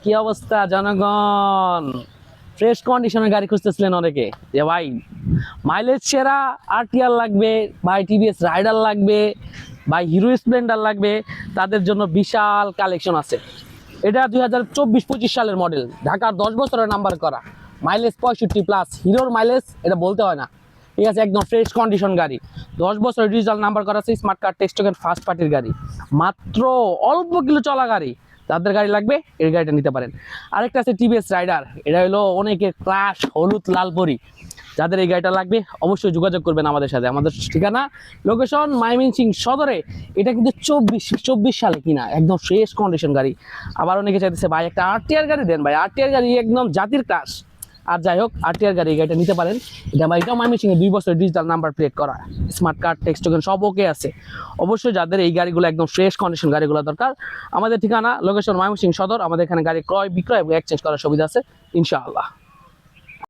কি অবস্থা জনগণ? ফ্রেশ কন্ডিশনের গাড়ি খুঁজতেছিলেন অনেকে যে ভাই মাইলেজ সেরা আরটিআর লাগবে, ভাই টিভিএস রাইডার লাগবে, ভাই হিরো স্প্লেন্ডার লাগবে, তাদের জন্য বিশাল কালেকশন আছে। এটা 2024-25 সালের মডেল, ঢাকার 10 বছরের নাম্বার করা, মাইলেজ 65+, হিরোর মাইলেজ এটা বলতে হয় না, ঠিক আছে? একদম ফ্রেশ কন্ডিশন গাড়ি, 10 বছরের ডিজিটাল নাম্বার করা আছে, smart card text token first পার্টির গাড়ি, মাত্র অল্প কিলো চলা গাড়ি। যাদের গাড়ি লাগবে এই গাড়িটা নিতে পারেন। আরেকটা আছে টিভিএস রাইডার, এটা হলো অনেকের ক্রাশ হলুদ লালপরি। যাদের এই গাড়িটা লাগবে অবশ্যই যোগাযোগ করবেন আমাদের সাথে। আমাদের ঠিকানা লোকেশন ময়মনসিংহ সদরে। এটা কিন্তু 24 সালে কিনা, একদম ফ্রেশ কন্ডিশন গাড়ি। আবার অনেকে চাইতেছে ভাই একটা আরটিআর গাড়ি দেন, ভাই আরটিআর গাড়ি একদম জাতির ক্রাশ। আর যাই হোক, আরটিআর গাড়ি এই গাড়িটা নিতে পারেন। এটা ভাই এটাও ময়মনসিংহে 2 বছর ডিজিটাল নাম্বার প্লেট করা, স্মার্ট কার্ড টেক্সট টোকেন সব ওকে আছে। অবশ্যই যাদের এই গাড়িগুলো একদম ফ্রেশ কন্ডিশন গাড়িগুলো দরকার, আমাদের ঠিকানা লোকেশন ময়মনসিংহ সদর। আমাদের এখানে গাড়ি ক্রয় বিক্রয় এবং এক্সচেঞ্জ করার সুবিধা আছে ইনশাআল্লাহ।